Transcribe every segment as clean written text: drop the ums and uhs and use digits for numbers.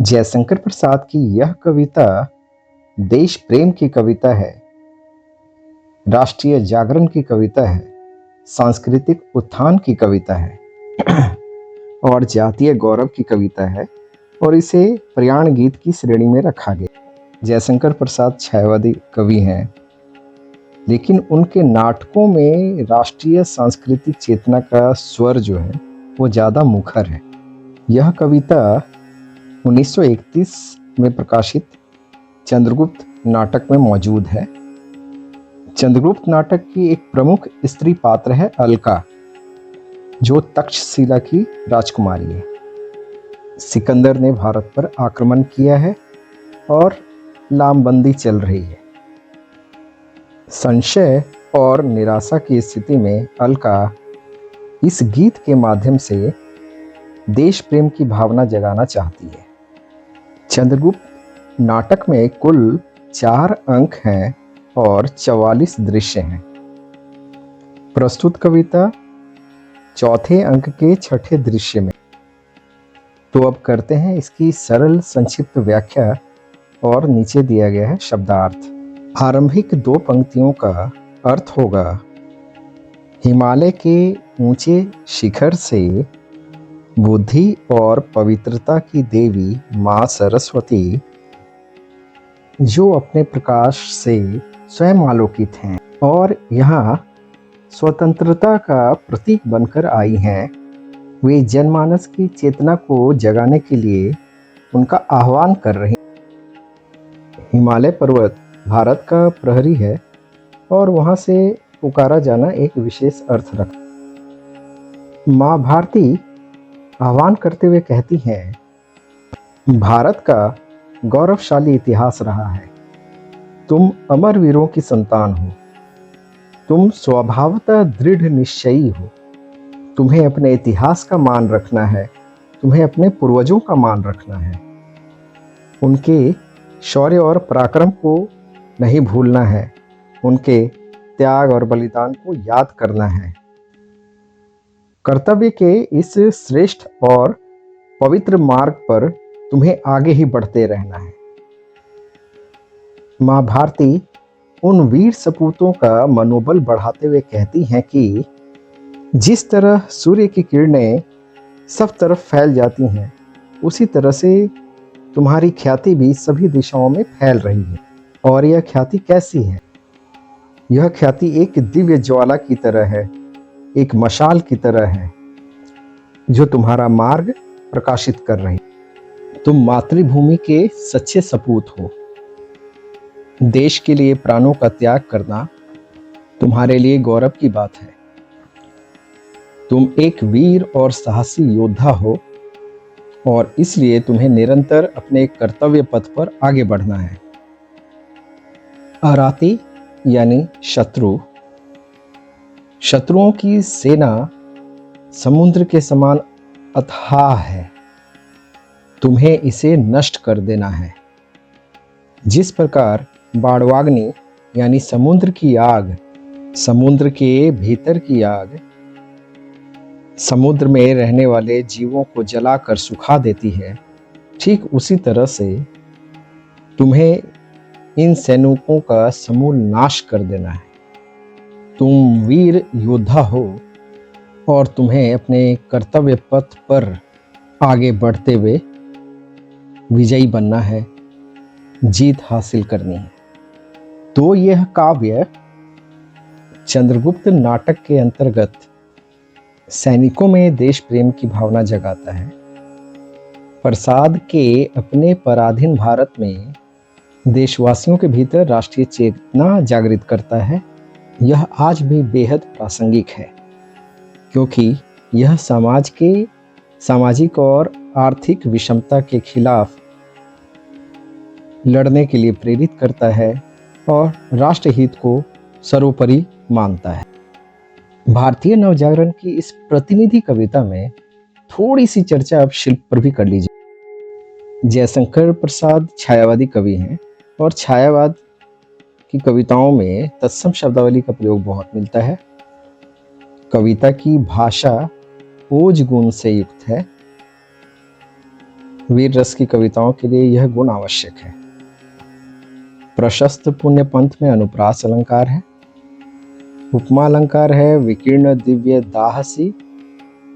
जयशंकर प्रसाद की यह कविता देश प्रेम की कविता है, राष्ट्रीय जागरण की कविता है, सांस्कृतिक उत्थान की कविता है और जातीय गौरव की कविता है और इसे प्रयाण गीत की श्रेणी में रखा गया। जयशंकर प्रसाद छायावादी कवि हैं, लेकिन उनके नाटकों में राष्ट्रीय सांस्कृतिक चेतना का स्वर जो है वो ज़्यादा मुखर है। यह कविता 1931 में प्रकाशित चंद्रगुप्त नाटक में मौजूद है। चंद्रगुप्त नाटक की एक प्रमुख स्त्री पात्र है अलका, जो तक्षशिला की राजकुमारी है। सिकंदर ने भारत पर आक्रमण किया है और लामबंदी चल रही है। संशय और निराशा की स्थिति में अलका इस गीत के माध्यम से देश प्रेम की भावना जगाना चाहती है। चंद्रगुप्त नाटक में कुल 4 अंक हैं और 44 दृश्य हैं। प्रस्तुत कविता चौथे अंक के छठे दृश्य में। तो अब करते हैं इसकी सरल संक्षिप्त व्याख्या और नीचे दिया गया है शब्दार्थ। आरंभिक 2 पंक्तियों का अर्थ होगा, हिमालय के ऊंचे शिखर से बुद्धि और पवित्रता की देवी माँ सरस्वती, जो अपने प्रकाश से स्वयं आलोकित हैं और यहाँ स्वतंत्रता का प्रतीक बनकर आई हैं, वे जनमानस की चेतना को जगाने के लिए उनका आह्वान कर रही हैं। हिमालय पर्वत भारत का प्रहरी है और वहाँ से पुकारा जाना एक विशेष अर्थ रखता। माँ भारती आह्वान करते हुए कहती हैं, भारत का गौरवशाली इतिहास रहा है। तुम अमर वीरों की संतान हो। तुम स्वभावतः दृढ़ निश्चयी हो। तुम्हें अपने इतिहास का मान रखना है। तुम्हें अपने पूर्वजों का मान रखना है। उनके शौर्य और पराक्रम को नहीं भूलना है। उनके त्याग और बलिदान को याद करना है। कर्तव्य के इस श्रेष्ठ और पवित्र मार्ग पर तुम्हें आगे ही बढ़ते रहना है। माँ भारती उन वीर सपूतों का मनोबल बढ़ाते हुए कहती हैं कि जिस तरह सूर्य की किरणें सब तरफ फैल जाती हैं, उसी तरह से तुम्हारी ख्याति भी सभी दिशाओं में फैल रही है। और यह ख्याति कैसी है? यह ख्याति एक दिव्य ज्वाला की तरह है, एक मशाल की तरह है, जो तुम्हारा मार्ग प्रकाशित कर रही। तुम मातृभूमि के सच्चे सपूत हो। देश के लिए प्राणों का त्याग करना तुम्हारे लिए गौरव की बात है। तुम एक वीर और साहसी योद्धा हो और इसलिए तुम्हें निरंतर अपने कर्तव्य पथ पर आगे बढ़ना है। अराती यानी शत्रु, शत्रुओं की सेना समुद्र के समान अथाह है। तुम्हें इसे नष्ट कर देना है। जिस प्रकार बाड़वाग्नि यानी समुद्र की आग, समुद्र के भीतर की आग समुद्र में रहने वाले जीवों को जलाकर सुखा देती है, ठीक उसी तरह से तुम्हें इन सैनिकों का समूल नाश कर देना है। तुम वीर योद्धा हो और तुम्हें अपने कर्तव्य पथ पर आगे बढ़ते हुए विजयी बनना है, जीत हासिल करनी है। तो यह काव्य चंद्रगुप्त नाटक के अंतर्गत सैनिकों में देश प्रेम की भावना जगाता है। प्रसाद के अपने पराधीन भारत में देशवासियों के भीतर राष्ट्रीय चेतना जागृत करता है। यह आज भी बेहद प्रासंगिक है, क्योंकि यह समाज के सामाजिक और आर्थिक विषमता के खिलाफ लड़ने के लिए प्रेरित करता है और राष्ट्रहित को सर्वोपरि मानता है। भारतीय नवजागरण की इस प्रतिनिधि कविता में थोड़ी सी चर्चा अब शिल्प पर भी कर लीजिए। जयशंकर प्रसाद छायावादी कवि हैं और छायावाद की कविताओं में तत्सम शब्दावली का प्रयोग बहुत मिलता है। कविता की भाषा ओज गुण से युक्त है। वीर रस की कविताओं के लिए यह गुण आवश्यक है। प्रशस्त पुण्य पंथ में अनुप्रास अलंकार है, उपमा अलंकार है, विकीर्ण दिव्य दाहसी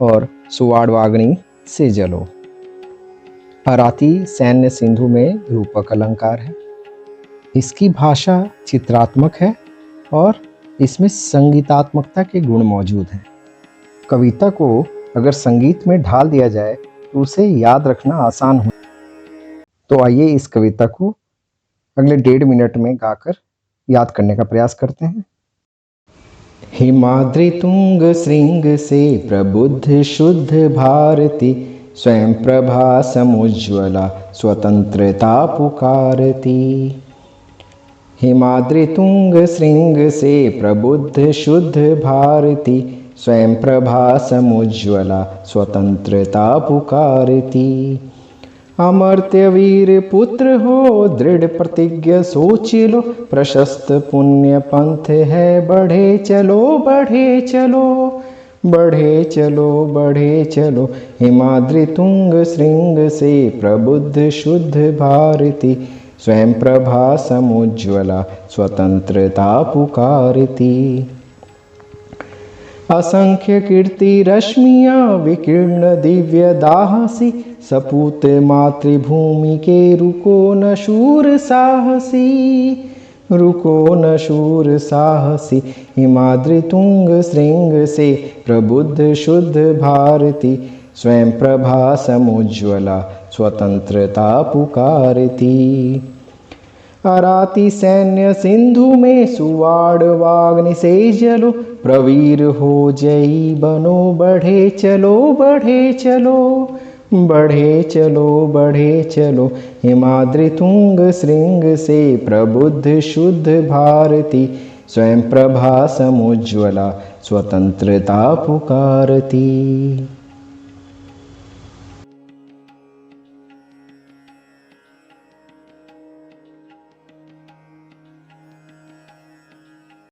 और सुवाड़वाग्नि से जलो। अराती सैन्य सिंधु में रूपक अलंकार है। इसकी भाषा चित्रात्मक है और इसमें संगीतात्मकता के गुण मौजूद हैं। कविता को अगर संगीत में ढाल दिया जाए तो उसे याद रखना आसान हो। तो आइए इस कविता को अगले 1.5 मिनट में गाकर याद करने का प्रयास करते हैं। हिमाद्रि तुंग श्रृंग से प्रबुद्ध शुद्ध भारती, स्वयं प्रभा समुज्ज्वला स्वतंत्रता पुकारती। हिमाद्रि तुंग श्रृंग से प्रबुद्ध शुद्ध भारती, स्वयं प्रभा समुज्ज्वला स्वतंत्रता पुकारती। अमर्त्य वीर पुत्र हो दृढ़ प्रतिज्ञ सोच लो, प्रशस्त पुण्य पंथ है बढ़े चलो बढ़े चलो। बढ़े चलो बढ़े चलो, हिमाद्रि तुंग श्रृंग से प्रबुद्ध शुद्ध भारती, स्वयं प्रभा समुज्ज्वला स्वतंत्रता पुकारती। असंख्य कीर्ति रश्मियाँ विकीर्ण दिव्य दाहसी, सपूत मातृभूमि के रुको न शूर साहसी। रुको न शूर साहसी, हिमाद्रि तुंग श्रृंग से प्रबुद्ध शुद्ध भारती, स्वयं प्रभा समुज्ज्वला स्वतंत्रता पुकारती। अराती सैन्य सिंधु में सुवाड़वाग्नि से जलो, प्रवीर हो जयी बनो बढ़े चलो बढ़े चलो। बढ़े चलो बढ़े चलो, हिमाद्रि तुंग श्रृंग से प्रबुद्ध शुद्ध भारती, स्वयं प्रभा समुज्ज्वला स्वतंत्रता पुकारती।